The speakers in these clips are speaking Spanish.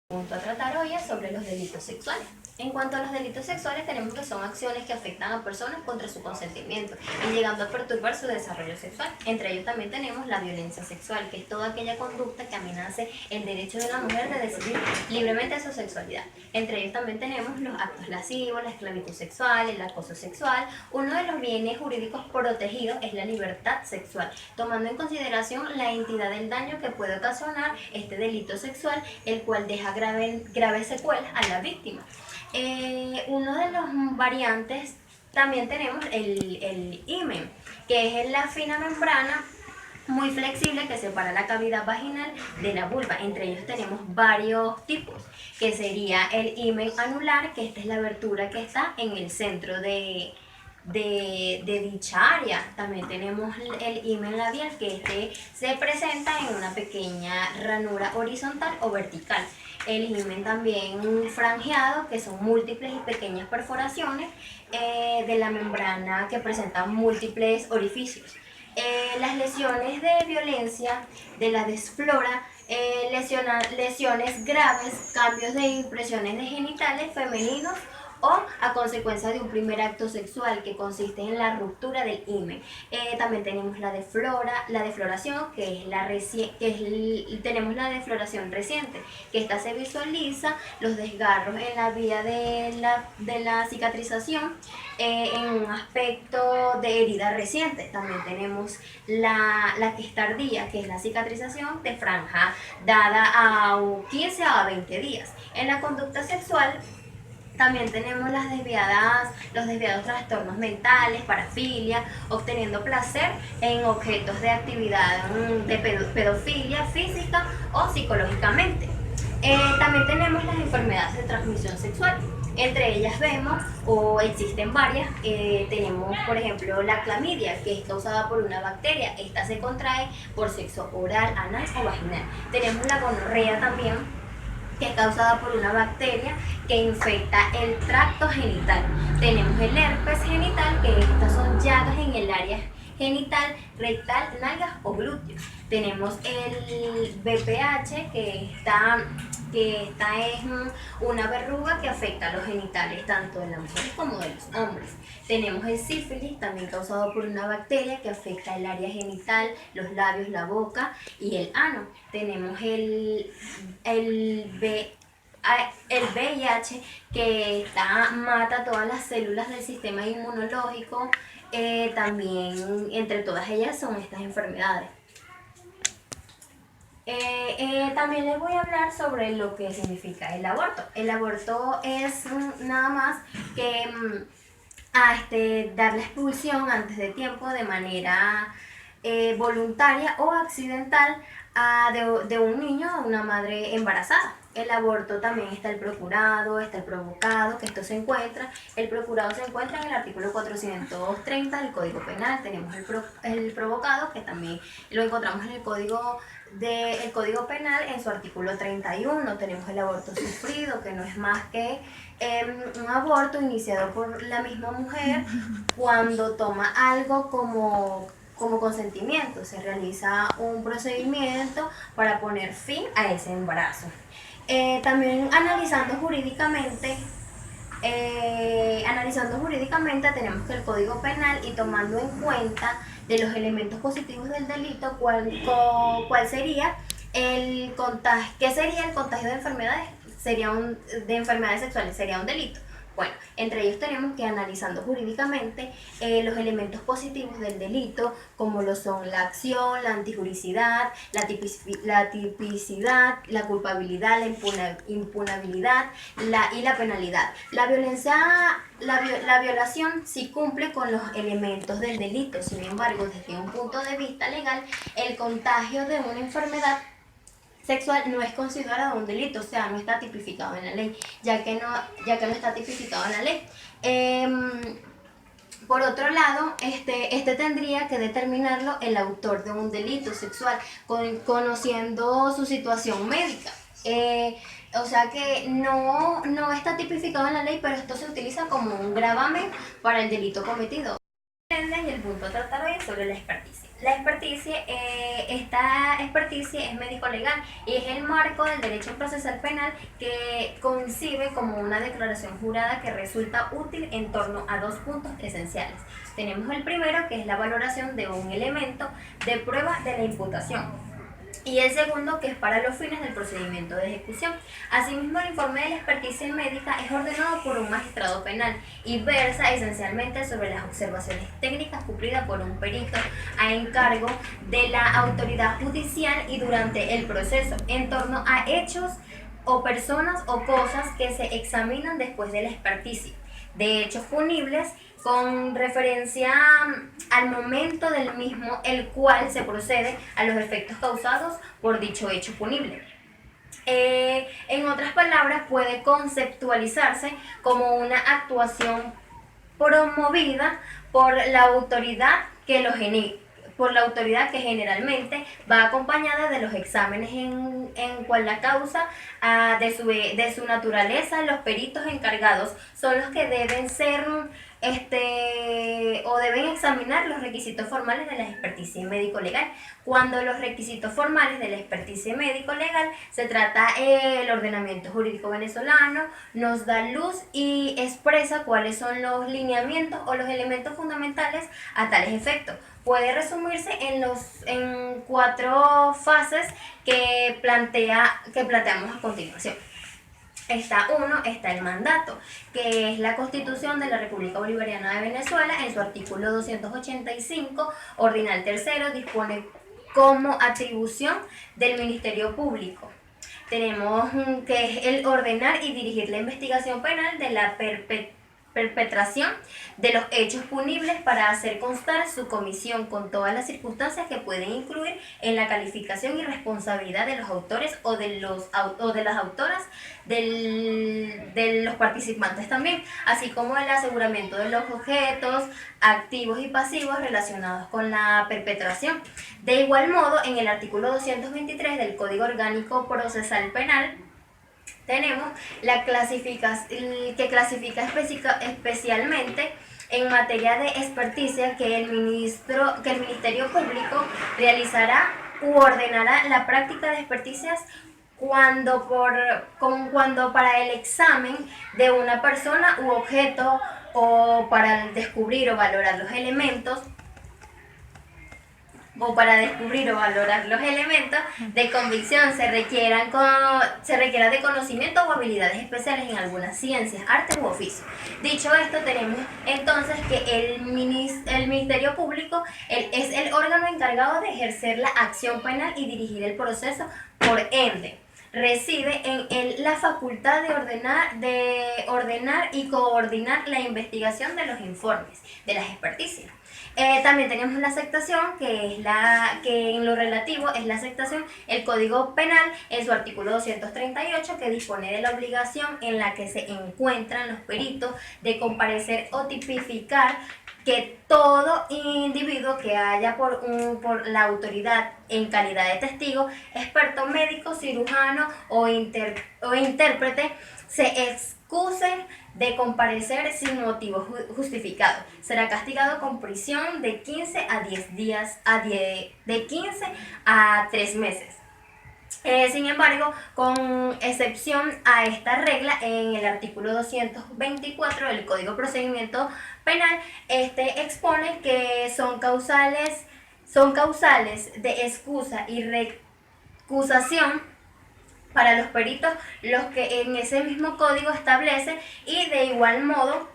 Punto a tratar hoy es sobre los delitos sexuales. En cuanto a los delitos sexuales, tenemos que son acciones que afectan a personas contra su consentimiento y llegando a perturbar su desarrollo sexual. Entre ellos también tenemos la violencia sexual, que es toda aquella conducta que amenace el derecho de la mujer de decidir libremente su sexualidad. Entre ellos también tenemos los actos lascivos, la esclavitud sexual, el acoso sexual. Uno de los bienes jurídicos protegidos es la libertad sexual, tomando en consideración la entidad del daño que puede ocasionar este delito sexual, el cual deja graves secuelas a la víctima. Uno de los variantes también tenemos el himen, que es la fina membrana muy flexible que separa la cavidad vaginal de la vulva. Entre ellos tenemos varios tipos, que sería el himen anular, que esta es la abertura que está en el centro de dicha área. También tenemos el himen labial, que se presenta en una pequeña ranura horizontal o vertical. El himen también franjeado, que son múltiples y pequeñas perforaciones de la membrana que presentan múltiples orificios. Las lesiones de violencia de la desflora, lesiones graves, cambios de impresiones de genitales femeninos o a consecuencia de un primer acto sexual que consiste en la ruptura del himen. También tenemos la defloración, que es tenemos la defloración reciente, que esta se visualiza los desgarros en la vía de la cicatrización en un aspecto de herida reciente. También tenemos la que es tardía, que es la cicatrización de franja dada a 15 a 20 días. En la conducta sexual también tenemos los desviados trastornos mentales, parafilia, obteniendo placer en objetos de actividad de pedofilia física o psicológicamente. También tenemos las enfermedades de transmisión sexual. Entre ellas vemos, o existen varias, tenemos por ejemplo la clamidia, que es causada por una bacteria. Esta se contrae por sexo oral, anal o vaginal. Tenemos la gonorrea también, que es causada por una bacteria que infecta el tracto genital. Tenemos el herpes genital, que estas son llagas en el área genital, rectal, nalgas o glúteos. Tenemos el BPH, que esta es una verruga que afecta a los genitales tanto de las mujeres como de los hombres. Tenemos el sífilis, también causado por una bacteria que afecta el área genital, los labios, la boca y el ano. Tenemos el VIH, que mata todas las células del sistema inmunológico. También entre todas ellas son estas enfermedades. También les voy a hablar sobre lo que significa el aborto. El aborto es nada más que dar la expulsión antes de tiempo de manera voluntaria o accidental de un niño a una madre embarazada. El aborto también está el procurado, está el provocado, que el procurado se encuentra en el artículo 430 del Código Penal. Tenemos el provocado, que también lo encontramos en el Código Penal en su artículo 31. Tenemos el aborto sufrido, que no es más que un aborto iniciado por la misma mujer cuando toma algo como consentimiento. Se realiza un procedimiento para poner fin a ese embarazo. También analizando jurídicamente tenemos que el Código Penal, y tomando en cuenta de los elementos positivos del delito, ¿cuál sería el contagio? ¿Qué sería el contagio de enfermedades? De enfermedades sexuales, ¿sería un delito? Bueno, entre ellos tenemos que, analizando jurídicamente, los elementos positivos del delito, como lo son la acción, la antijuricidad, la tipicidad, la culpabilidad, la impunabilidad y la penalidad. La violación sí cumple con los elementos del delito. Sin embargo, desde un punto de vista legal, el contagio de una enfermedad sexual no es considerado un delito, o sea, no está tipificado en la ley, ya que no está tipificado en la ley. Por otro lado, este tendría que determinarlo el autor de un delito sexual, conociendo su situación médica. O sea que no está tipificado en la ley, pero esto se utiliza como un gravamen para el delito cometido. Y el punto a tratar hoy es sobre la experticia. La experticia, esta experticia es médico-legal y es el marco del derecho procesal penal que concibe como una declaración jurada que resulta útil en torno a dos puntos esenciales. Tenemos el primero, que es la valoración de un elemento de prueba de la imputación, y el segundo, que es para los fines del procedimiento de ejecución. Asimismo, el informe de la experticia médica es ordenado por un magistrado penal y versa esencialmente sobre las observaciones técnicas cumplidas por un perito a encargo de la autoridad judicial y durante el proceso, en torno a hechos o personas o cosas que se examinan después de la experticia, de hechos punibles con referencia al momento del mismo, el cual se procede a los efectos causados por dicho hecho punible. En otras palabras, puede conceptualizarse como una actuación promovida por la autoridad que lo por la autoridad que generalmente va acompañada de los exámenes en cual la causa de su naturaleza. Los peritos encargados son los que deben ser o deben examinar los requisitos formales de la experticia médico-legal. Cuando los requisitos formales de la experticia médico-legal se trata el ordenamiento jurídico venezolano, nos da luz y expresa cuáles son los lineamientos o los elementos fundamentales a tales efectos. Puede resumirse en cuatro fases que planteamos a continuación. Está el mandato, que es la Constitución de la República Bolivariana de Venezuela. En su artículo 285, ordinal tercero, dispone como atribución del Ministerio Público. Tenemos que es el ordenar y dirigir la investigación penal de la perpetración de los hechos punibles para hacer constar su comisión con todas las circunstancias que pueden incluir en la calificación y responsabilidad de los autores o de las autoras de los participantes también, así como el aseguramiento de los objetos activos y pasivos relacionados con la perpetración. De igual modo, en el artículo 223 del Código Orgánico Procesal Penal, tenemos que clasifica especialmente en materia de experticia que el Ministerio Público realizará u ordenará la práctica de experticias cuando para el examen de una persona u objeto o para descubrir o valorar los elementos de convicción se requiera de conocimiento o habilidades especiales en algunas ciencias, artes u oficios. Dicho esto, tenemos entonces que el Ministerio Público es el órgano encargado de ejercer la acción penal y dirigir el proceso. Por ende, reside en él la facultad de ordenar y coordinar la investigación de los informes, de las experticias. También tenemos la aceptación, que en lo relativo es la aceptación, el Código Penal en su artículo 238, que dispone de la obligación en la que se encuentran los peritos de comparecer o tipificar que todo individuo que haya por la autoridad en calidad de testigo, experto médico, cirujano o intérprete, se excuse de comparecer sin motivo justificado. Será castigado con prisión de 15 a 10 días, de 15 a 3 meses. Sin embargo, con excepción a esta regla, en el artículo 224 del Código de Procedimiento Penal, expone que son causales de excusa y recusación para los peritos los que en ese mismo código establece, y de igual modo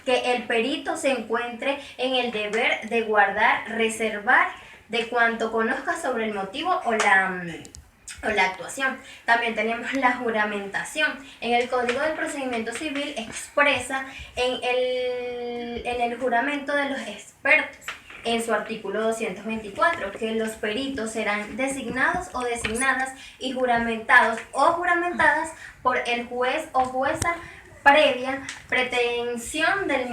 que el perito se encuentre en el deber de guardar, reservar de cuanto conozca sobre el motivo o la actuación. También tenemos la juramentación. En el Código del Procedimiento Civil expresa en el juramento de los expertos, en su artículo 224, que los peritos serán designados o designadas y juramentados o juramentadas por el juez o jueza previa pretensión del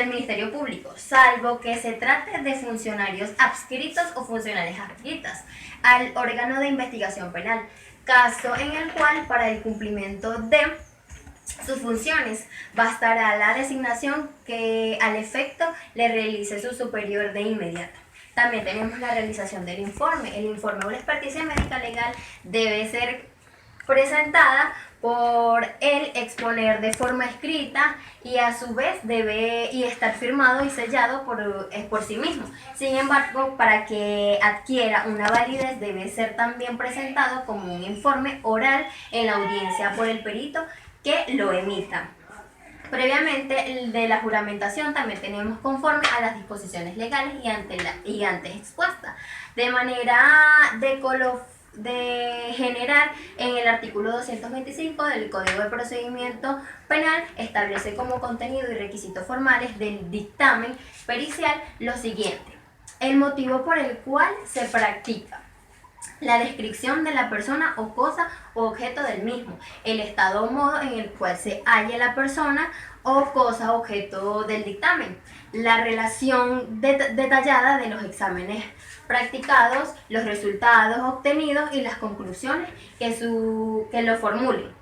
Ministerio Público, salvo que se trate de funcionarios adscritos o funcionarias adscritas al órgano de investigación penal, caso en el cual para el cumplimiento de Sus funciones: bastará la designación que al efecto le realice su superior de inmediato. También tenemos la realización del informe. El informe o la experticia médica legal debe ser presentada por el exponer de forma escrita y a su vez debe estar firmado y sellado por sí mismo. Sin embargo, para que adquiera una validez debe ser también presentado como un informe oral en la audiencia por el perito que lo emita. Previamente, el de la juramentación también tenemos conforme a las disposiciones legales y antes expuestas. De manera de general, en el artículo 225 del Código de Procedimiento Penal establece como contenido y requisitos formales del dictamen pericial lo siguiente: el motivo por el cual se practica, la descripción de la persona o cosa o objeto del mismo, el estado o modo en el cual se halla la persona o cosa objeto del dictamen, la relación detallada de los exámenes practicados, los resultados obtenidos y las conclusiones que lo formulen.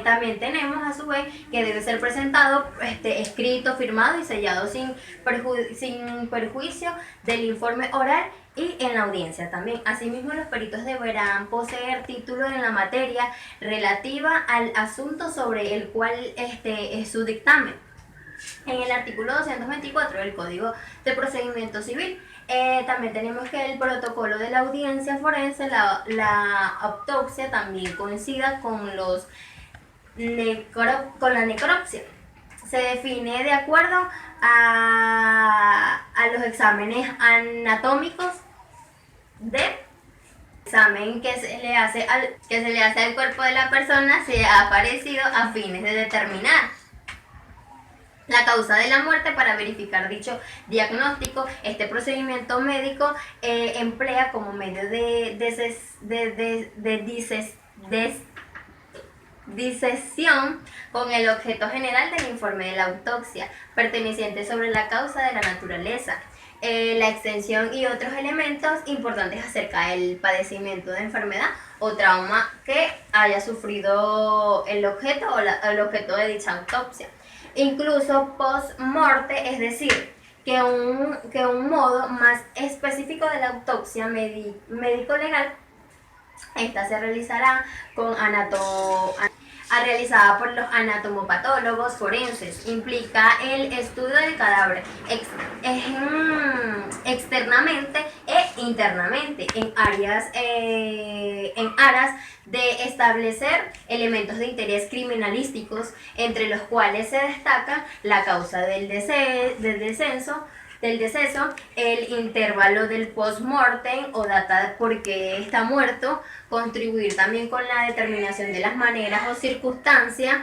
También tenemos a su vez que debe ser presentado escrito, firmado y sellado sin perjuicio del informe oral y en la audiencia también. Asimismo, los peritos deberán poseer título en la materia relativa al asunto sobre el cual es su dictamen. En el artículo 224 del Código de Procedimiento Civil también tenemos que el protocolo de la audiencia forense, la autopsia, también coincida con con la necropsia. Se define de acuerdo a los exámenes anatómicos de examen que se le hace al cuerpo de la persona se ha aparecido a fines de determinar la causa de la muerte. Para verificar dicho diagnóstico, este procedimiento médico emplea como medio de disección con el objeto general del informe de la autopsia, perteneciente sobre la causa de la naturaleza, la extensión y otros elementos importantes acerca del padecimiento de enfermedad o trauma que haya sufrido el objeto o el objeto de dicha autopsia. Incluso post-morte, es decir, que un modo más específico de la autopsia médico-legal. Esta se realizará realizada por los anatomopatólogos forenses. Implica el estudio del cadáver externamente e internamente en aras de establecer elementos de interés criminalísticos, entre los cuales se destaca la causa del deceso, el intervalo del post-mortem o data por qué está muerto, contribuir también con la determinación de las maneras o circunstancias